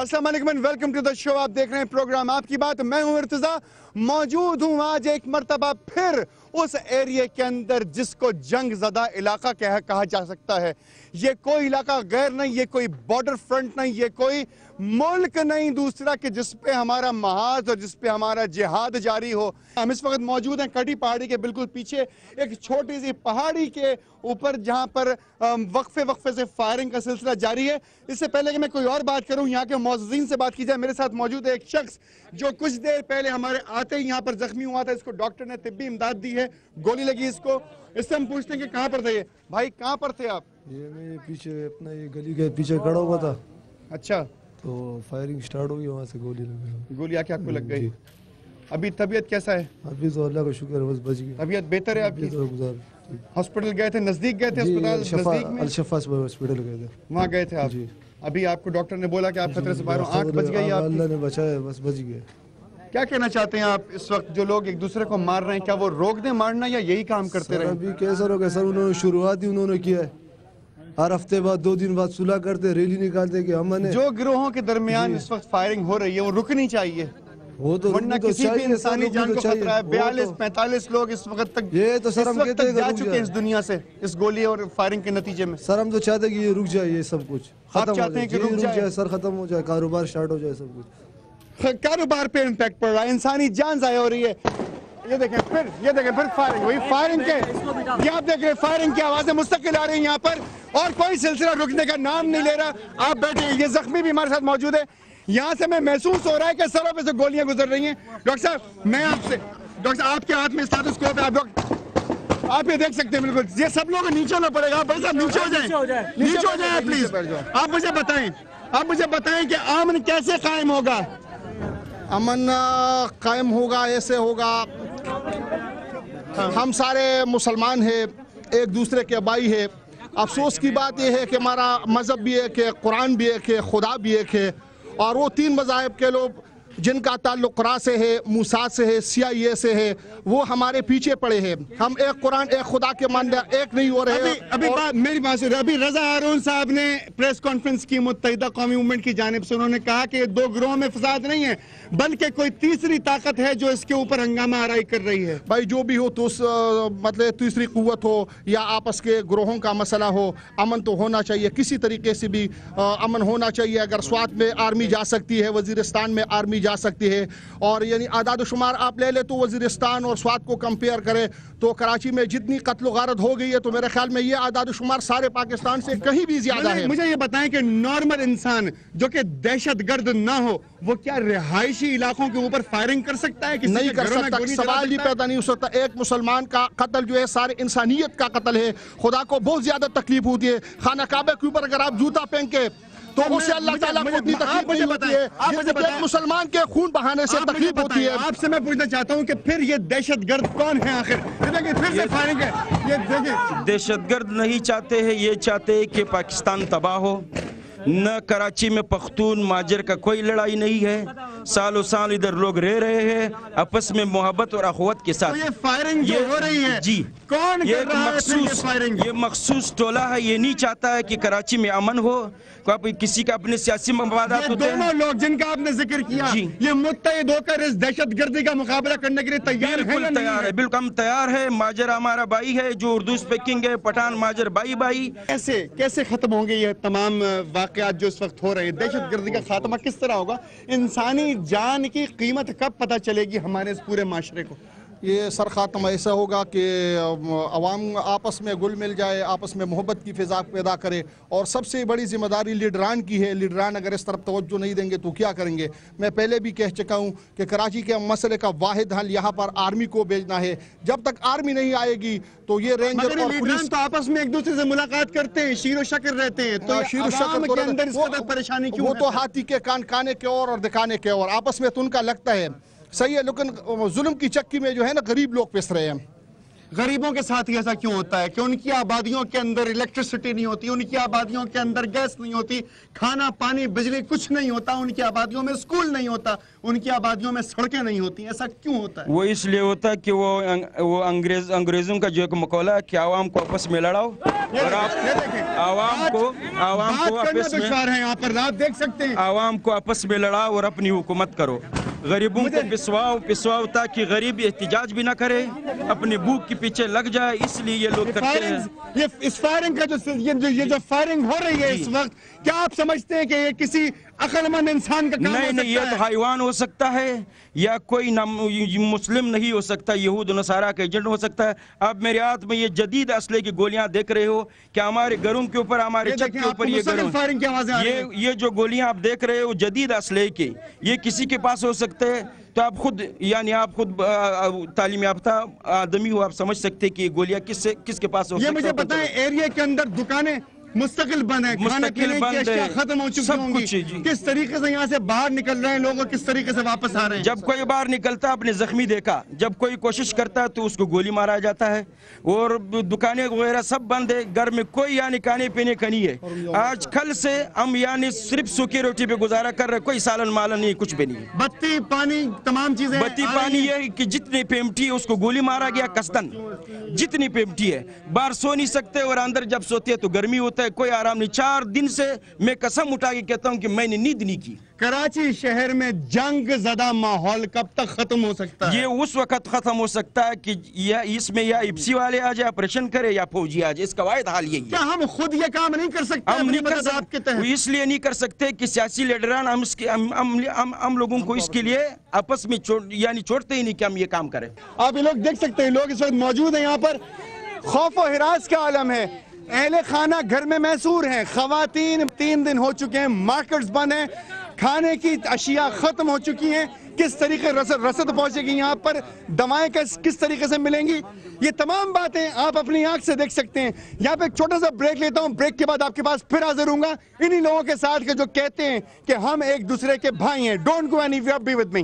السلام علیکم and welcome to the شو. آپ دیکھ رہے ہیں پروگرام آپ کی بات. میں ہوں مرتضیٰ. موجود ہوں آج ایک مرتبہ پھر اس ایریے کے اندر جس کو جنگ زدہ علاقہ کہا جا سکتا ہے. یہ کوئی علاقہ غیر نہیں, یہ کوئی بارڈر فرنٹ نہیں, یہ کوئی ملک نہیں دوسرا کہ جس پہ ہمارا محاذ اور جس پہ ہمارا جہاد جاری ہو. ہم اس وقت موجود ہیں کٹی پہاڑی کے بالکل پیچھے ایک چھوٹی سی پہاڑی کے اوپر جہاں پر وقفے سے فائرنگ کا سلسلہ جاری ہے. اس سے پہلے کہ میں کوئی اور بات کروں, یہاں کے معززین سے بات کی جائے, میرے ساتھ موجود ہے ایک شخص جو کچھ دیر پہلے ہمارے آتے ہی یہاں پر زخمی ہوا تھا. اس کو ڈاکٹر نے طبی امداد دی ہے, گولی لگی اس کو. اس سے ہم پوچھتے ہیں کہ کہاں پر تھے یہ بھائی, کہاں پر تھے آپ؟ یہ میں پیچھے اپنا یہ گلی کے پیچھے کھڑا ہوا تھا. اچھا, تو فائرنگ سٹارٹ ہوئی, وہاں سے گولی لگی. گولی آ کے آپ کو لگ گئی. ابھی طبیعت کیسا ہے؟ ابھی تو اللہ کا شکر ہے, بس بچ گیا. طبیعت بہتر ہے آپ کی؟ ہاسپٹل گئے تھے, نزدیک گئے تھے ہسپتال؟ نزدیک میں الشفا ہاسپٹل گئے تھے, وہاں گئے تھے آپ. ابھی آپ کو ڈاکٹر نے بولا کہ آپ خطرے سے باہر ہو, آنکھ بچ گئی آپ کی؟ اللہ نے بچایا, بس بچ گئے. کیا کہنا چاہتے ہیں آپ اس وقت جو لوگ ایک دوسرے کو مار رہے ہیں, کیا وہ روک دیں مارنا یا یہی کام کرتے رہیں؟ ابھی کیسا روکے سر, انہوں نے شروعات ہی انہوں نے کیا ہے. ہر ہفتے بعد 2 دن بعد صلح کرتے, ریلی نکالتے کہ ہم نے جو گروہوں کے درمیان اس وقت فائرنگ ہو رہی ہے وہ رکنی چاہیے, وہ تو ورنہ کسی بھی انسانی جان کو خطرہ ہے. 42-45 لوگ اس وقت تک جا چکے ہیں اس دنیا سے اس گولی اور فائرنگ کے نتیجے میں. سر ہم تو چاہتے ہیں کہ یہ رک جائے, یہ سب کچھ آپ چاہتے ہیں کہ رک جائے سر, ختم ہو جائے, کاروبار سٹارٹ ہو جائے, سب کچھ. کاروبار پہ امپیکٹ پڑ رہا ہے, انسانی جان ضائع ہو رہی ہے. یہ دیکھیں پھر فائرنگ ہوئی. فائرنگ کے یہ آپ دیکھ رہے ہیں, فائرنگ کی آوازیں مستقل آ رہی ہیں یہاں پر اور کوئی سلسلہ رکنے کا نام نہیں لے رہا. آپ بیٹھے, یہ زخمی بھی ہمارے ساتھ موجود ہے. یہاں سے میں محسوس ہو رہا ہے کہ سروں پہ سے گولیاں گزر رہی ہیں. ڈاکٹر صاحب میں آپ سے, ڈاکٹر صاحب آپ کے ہاتھ میں اسٹیتھوسکوپ ہے, آپ یہ دیکھ سکتے ہیں بالکل. یہ سب لوگ نیچے ہونا پڑے گا. بھائی صاحب نیچے ہو جائیں پلیز. آپ مجھے بتائیں کہ امن کیسے قائم ہوگا؟ امن قائم ہوگا, ایسے ہوگا, ہم سارے مسلمان ہیں, ایک دوسرے کے بھائی ہیں. افسوس کی بات یہ ہے کہ ہمارا مذہب بھی ایک ہے, قرآن بھی ایک ہے, خدا بھی ایک ہے, اور وہ 3 مذاہب کے لوگ جن کا تعلق قرآن سے ہے, موسیٰ سے ہے, CIA سے ہے, وہ ہمارے پیچھے پڑے ہیں. ہم ایک قرآن ایک خدا کے ماننے ایک نہیں ہو رہے. ابھی میری بات سنیں, ابھی رضا ہارون صاحب نے پریس کانفرنس کی متحدہ قومی موومنٹ کی جانب سے, انہوں نے کہا کہ 2 گروہوں میں فساد نہیں ہے بلکہ کوئی تیسری طاقت ہے جو اس کے اوپر ہنگامہ آرائی کر رہی ہے. بھائی جو بھی ہو تو مطلب تیسری قوت ہو یا آپس کے گروہوں کا مسئلہ ہو, امن تو ہونا چاہیے, کسی طریقے سے بھی امن ہونا چاہیے. اگر سوات میں آرمی جا سکتی ہے, وزیرستان میں آرمی جا سکتی ہے, اور یعنی اعداد و شمار آپ لے لے تو وزیرستان اور سوات کو کمپیئر کرے تو کراچی میں جتنی قتل و غارت ہو گئی ہے تو میرے خیال میں یہ اعداد و شمار سارے پاکستان سے کہیں بھی زیادہ ہے. مجھے یہ بتائیں کہ نارمل انسان جو کہ دہشت گرد نہ ہو وہ کیا رہائشی علاقوں کے اوپر فائرنگ کر سکتا ہے؟ نہیں کر سکتا, سوال ہی پیدا نہیں ہو سکتا. ایک مسلمان کا قتل جو ہے سارے انسانیت کا قتل ہے. خدا کو بہت زیادہ تکلیف ہوتی ہے. خانہ کعبہ کے اوپر اگر آپ جوتا پہن کے تو اسے اللہ تعالیٰ کو اتنی تکلیف نہیں ہوتی ہے, ایک مسلمان کے خون بہانے سے تکلیف ہوتی ہے. آپ سے میں پوچھنا چاہتا ہوں کہ پھر یہ دہشت گرد کون ہے آخر؟ پھر سے فائرنگ ہے. یہ دیکھیں, دہشت گرد نہیں چاہتے ہیں, یہ چاہتے ہیں کہ پاکستان تباہ ہو. نہ کراچی میں پختون ماجر کا کوئی لڑائی نہیں ہے, سالوں سال ادھر لوگ رہ رہے ہیں آپس میں محبت اور اخوت کے ساتھ. یہ فائرنگ جو ہو رہی ہے جی, کون کر رہا ہے؟ یہ مخصوص ٹولہ ہے, یہ نہیں چاہتا ہے کہ کراچی میں امن ہو. کسی کا اپنے سیاسی مفادات ہوتے ہیں. دونوں لوگ جن کا آپ نے ذکر کیا یہ متحد ہو کر اس دہشت گردی کا مقابلہ کرنے کے لیے تیار ہیں؟ بالکل تیار ہے, بالکل ہم تیار ہے. ماجر ہمارا بھائی ہے, جو اردو اسپیکنگ ہے, پٹھان ماجر بھائی. کیسے ختم ہوں گے یہ تمام واقعات جو اس وقت ہو رہے ہیں؟ دہشت گردی کا خاتمہ کس طرح ہوگا؟ انسانی جان کی قیمت کب پتہ چلے گی ہمارے اس پورے معاشرے کو؟ یہ سر خاتمہ ایسا ہوگا کہ عوام آپس میں گل مل جائے, آپس میں محبت کی فضا پیدا کرے, اور سب سے بڑی ذمہ داری لیڈران کی ہے. لیڈران اگر اس طرف توجہ نہیں دیں گے تو کیا کریں گے؟ میں پہلے بھی کہہ چکا ہوں کہ کراچی کے مسئلے کا واحد حل یہاں پر آرمی کو بھیجنا ہے. جب تک آرمی نہیں آئے گی تو یہ رینجر اور پولیس تو آپس میں ایک دوسرے سے ملاقات کرتے ہیں, شیر و شکر رہتے ہیں, تو عوام کے اندر اس قدر پریشانی کیوں؟ وہ تو ہاتھی کے کان کانے کے اور دکھانے کے اور, آپس میں تو ان کا لگتا ہے صحیح ہے, لیکن ظلم کی چکی میں جو ہے نا غریب لوگ پس رہے ہیں. غریبوں کے ساتھ ایسا کیوں ہوتا ہے کہ ان کی آبادیوں کے اندر الیکٹریسٹی نہیں ہوتی, ان کی آبادیوں کے اندر گیس نہیں ہوتی, کھانا پانی بجلی کچھ نہیں ہوتا, ان کی آبادیوں میں اسکول نہیں ہوتا, ان کی آبادیوں میں سڑکیں نہیں ہوتی, ایسا کیوں ہوتا ہے؟ وہ اس لیے ہوتا ہے کہ وہ انگریزوں کا جو ایک مقولہ ہے کہ عوام کو آپس میں لڑاؤ اور آپ عوام کو آپس میں یہاں پر آپ دیکھ سکتے ہیں, عوام کو آپس میں لڑاؤ اور اپنی حکومت کرو, غریبوں کو پسواؤ تاکہ غریب احتجاج بھی نہ کرے, اپنے بھوک کے پیچھے لگ جائے, اس لیے یہ لوگ کرتے ہیں. یہ اس فائرنگ کا یہ جو فائرنگ ہو رہی ہے اس وقت, کیا آپ سمجھتے ہیں کہ یہ کسی عقل مند انسان کا کام ہو سکتا ہے؟ نہیں, یہ تو حیوان ہو سکتا ہے یا کوئی مسلم نہیں ہو سکتا, یہود و نصارہ کا ایجنٹ ہو سکتا ہے. آپ میرے ہاتھ میں یہ جدید اسلحے کی گولیاں دیکھ رہے ہو کہ ہمارے گھروں کے اوپر, ہمارے چھت کے اوپر یہ جو گولیاں آپ دیکھ رہے ہو جدید اسلحے کے, یہ کسی کے پاس ہو سکتے ہیں. تو آپ خود تعلیم یافتہ آدمی ہو, آپ سمجھ سکتے کہ یہ گولیاں کس کے پاس ہو سکتے ہیں. یہ مجھے بتائیں, ایریا کے اندر دکانیں مستقل بند ہیں, کھانے پینے کی اشیاء ختم ہو چکی ہوں گی, کس طریقے سے یہاں سے باہر نکل رہے ہیں لوگ اور کس طریقے سے واپس آ رہے ہیں؟ جب کوئی باہر نکلتا ہے اپنے زخمی دیکھا, جب کوئی کوشش کرتا ہے تو اس کو گولی مارا جاتا ہے, اور دکانیں وغیرہ سب بند ہے, گھر میں کوئی یعنی کھانے پینے کا نہیں ہے. آج کل سے ہم یعنی صرف سوکھی روٹی پہ گزارا کر رہے, کوئی سالن مالن نہیں, کچھ بھی نہیں. بتی پانی تمام چیزیں, بتی پانی یہ کہ جتنی پیمٹی ہے اس کو گولی مارا گیا قصدن, جتنی پیمٹی ہے, باہر سو نہیں سکتے اور اندر جب سوتے ہیں تو گرمی ہوتا ہے, کوئی آرام نہیں. 4 دن سے میں قسم اٹھا کے کہتا ہوں کہ میں نے نیند نہیں کی. کراچی شہر میں جنگ زدہ ماحول کب تک ختم ہو سکتا ہے؟ یہ اس وقت ختم ہو سکتا ہے کہ اس میں یا ایپسی والے آ جائے, آپریشن کرے, یا فوجی آ جائے. اس کا واحد حال یہی ہے. کیا ہم خود یہ کام نہیں کر سکتے؟ ہم نہیں کر سکتے, اس لیے نہیں کر سکتے کہ سیاسی لیڈران ہم لوگوں کو اس کے لیے آپس میں چھوڑتے ہی نہیں کہ ہم یہ کام کریں. آپ یہ لوگ دیکھ سکتے ہیں, لوگ اس وقت موجود ہیں یہاں پر, خوف و ہراس کا عالم ہے, اہل خانہ گھر میں محصور ہیں, خواتین 3 دن ہو چکے ہیں, مارکیٹس بند ہیں, کھانے کی اشیاء ختم ہو چکی ہیں, کس طریقے رسد پہنچے گی یہاں پر, دوائیں کس طریقے سے ملیں گی, یہ تمام باتیں آپ اپنی آنکھ سے دیکھ سکتے ہیں. یہاں پہ ایک چھوٹا سا بریک لیتا ہوں, بریک کے بعد آپ کے پاس پھر حاضر ہوں گا انہی لوگوں کے ساتھ جو کہتے ہیں کہ ہم ایک دوسرے کے بھائی ہیں. Don't go anywhere, be with me.